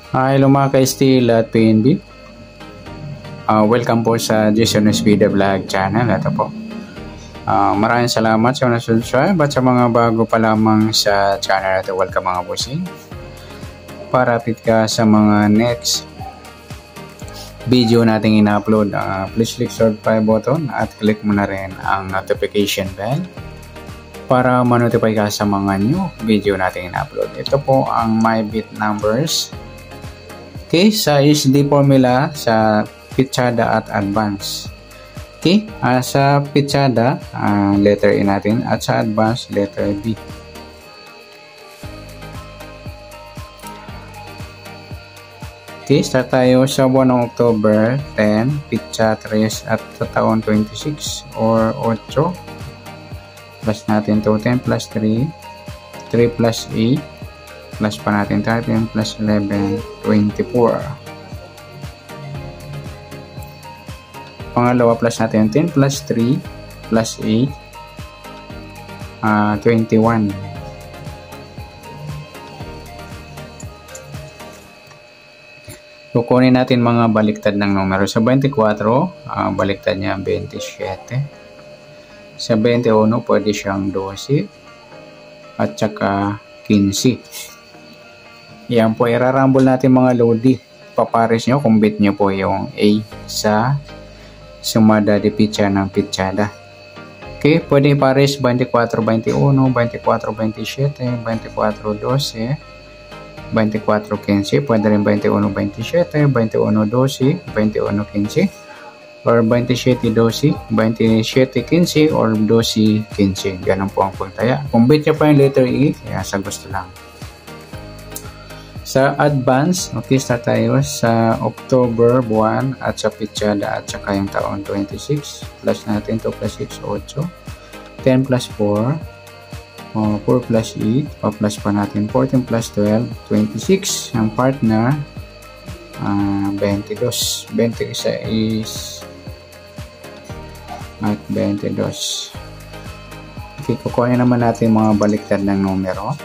Hello mga ka-Steel at PNB. Welcome po sa Jason Espida Vlog channel. Ito po. Maraming salamat sa mga subscribe at sa mga bago pa lamang sa channel ito. Welcome mga bossing. Para update ka sa mga next video nating ina-upload, please click subscribe button at click mo na rin ang notification bell para ma-notify ka sa mga new video nating ina-upload. Ito po ang my bit numbers. Okay, sa HD formula, sa Pichada at Advance. Okay, sa Pichada, letter A natin, at sa Advance, letter B. Okay, start tayo sa buwan ng October 10, Picha 3 at sa taon 26 or 8. Plus natin to 10 plus 3, 3 plus 8. Plus pa natin 13 plus 11, 24. Pangalawa plus natin 10 plus 3 plus 8, 21. Kukunin natin mga baliktad ng numero. Sa 24, baliktad niya 27. Sa 21, pwede siyang 12 at saka 15. Yan po, irarambol natin mga lodi. Papares nyo, kumbit nyo po yung A sa sumada de picha ng Pichada. Okay, pwede ipares 24-21, 24-27, 24-12, 24-15, pwede rin 21-27, 21-12, 21-15, or 27-12, 27-15, or 12-15. Ganun po ang pagtaya. Kumbit nyo pa yung letter E, kaya sa gusto lang. Sa Advance, okay, start tayo sa October 1 at sa Pichada at saka yung taon 26. Plus natin 2 plus 6, 8. 10 plus 4, 4 plus 8, pa-plus pa natin 14 plus 12, 26. Ang partner, 22. 21 is at 22. Okay, kukunin naman natin mga baliktad ng numero.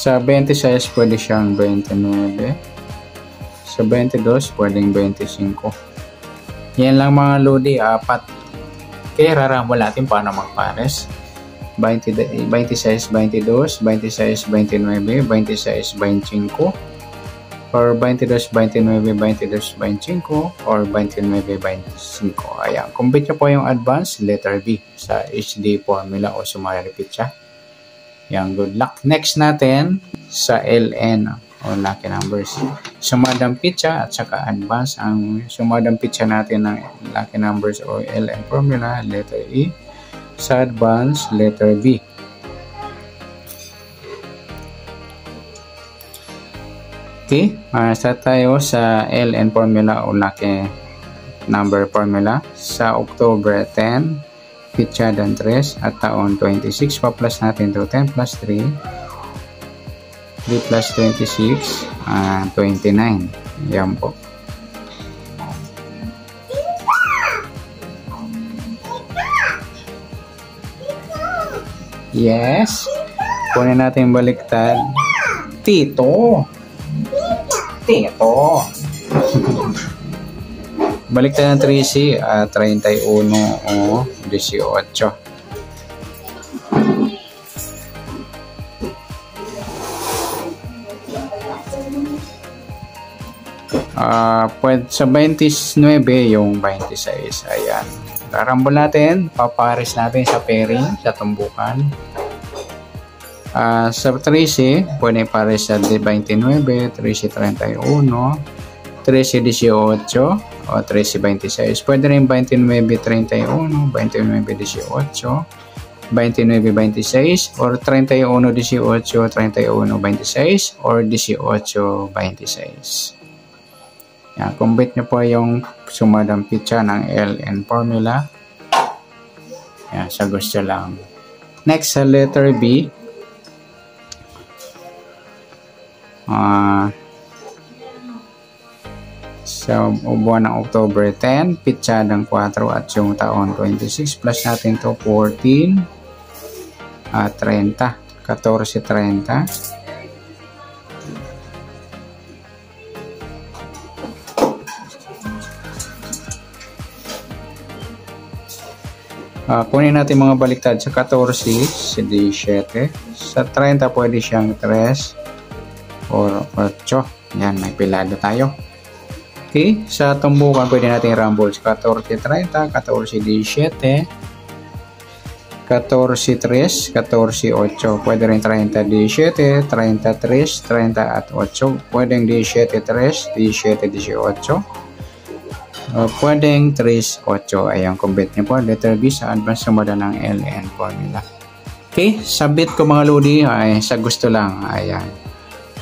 Sa 26, pwede siyang 29. Sa 22, pwedeng 25. Yan lang mga lodi, 4. Kaya rarambol natin paano magpares. 26, 22, 26, 29, 26, 25, or 22, 29, 22, 25, or 29, 25. Ayan, kumpit nyo po yung Advance, letter B sa HD formula o sumara repeat siya. Yan, good luck. Next natin sa LN o lucky numbers. Sumadang pitcha at saka Advance. Ang sumadang pitcha natin ng lucky numbers o LN formula, letter E. Sa Advance, letter B. Okay, start tayo sa LN formula o lucky number formula. Sa October 10, Pichada 3 at taon 26, pa-plus natin to 10 plus 3, 3 plus 26, 29. Yan po. Yes. Kunin natin baliktad. Tito. Baliktad ng 3C, 31 o 18. Pwede sa 29 yung 26. Ayan. Karambol natin. Papares natin sa pairing, sa tumbukan. Sa 3C, pwede pares sa 29, 3C 31, 13, 18, o 13-26. Pwede rin 29-31, 29-18, 29-26, or 31-18, 31-26, or 18-26. Yan, kumbit nyo po yung sumadang pitcha ng LN formula. Yan, sa gusto lang. Next, sa letter B. Sa buwan ng October 10, Pichadang 4 at yung taon 26, plus natin to 14, 30. 14.30. Kunin natin mga baliktad. Sa 14, si 17. Sa 30, pwede siyang 3 or 8. Yan, may pilado tayo. Okay, sa tumbukan, pwede natin rumble sa 14.30, 14.17, 14.3, 14.8. Pwede rin 30.17, 33, 30 at 8. Pwedeng 17.3, 17.18. Pwedeng 3.8. Ayan, kumbit niyo po. Letter B sa advance sumada ng LN formula. Okay, sabit ko mga lodi ay sa gusto lang. Ayan.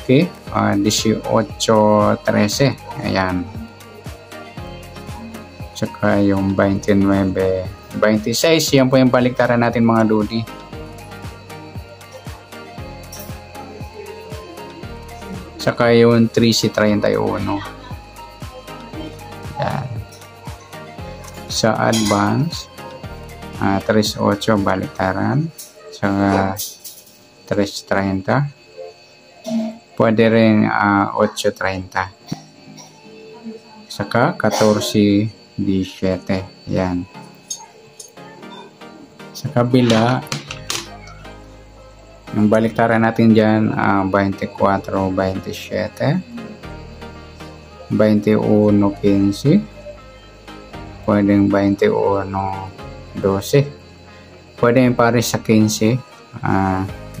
Okay, 18.13. Ayan. Tsaka yung 29, 26. Yan po yung baliktaran natin mga lodi. Tsaka yung 3C31. Yan. Sa advance, 3.8 baliktaran. Tsaka 3.30. Pwede rin 8.30. Saka 14.17. Yan. Sa kabila, yung baliktaran natin dyan, 24.27. 21.15. Pwedeng 21.12. Pwedeng pares sa 15.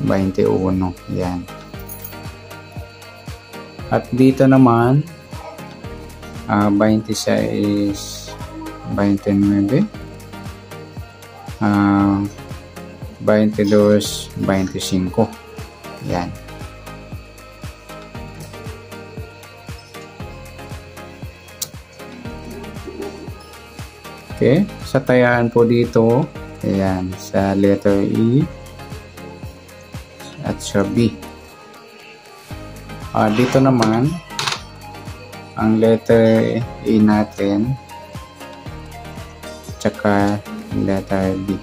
21. Yan. At dito naman, 26, 29, 22, 25. Yan. Okay, sa tayaan po dito, ayan, sa letter E at sa B. Dito naman, ang letter E natin, tsaka letter B.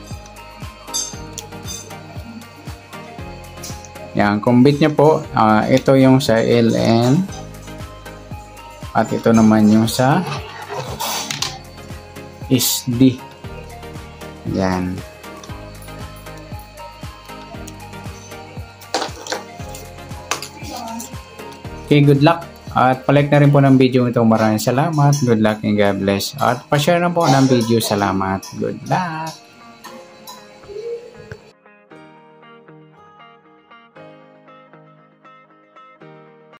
Yan, kumbit niya po, ito yung sa LN, at ito naman yung sa SD. Yan. Okay, good luck. At palike na rin po ng video ito. Maraming salamat. Good luck and God bless. At pa-share na po ng video. Salamat. Good luck.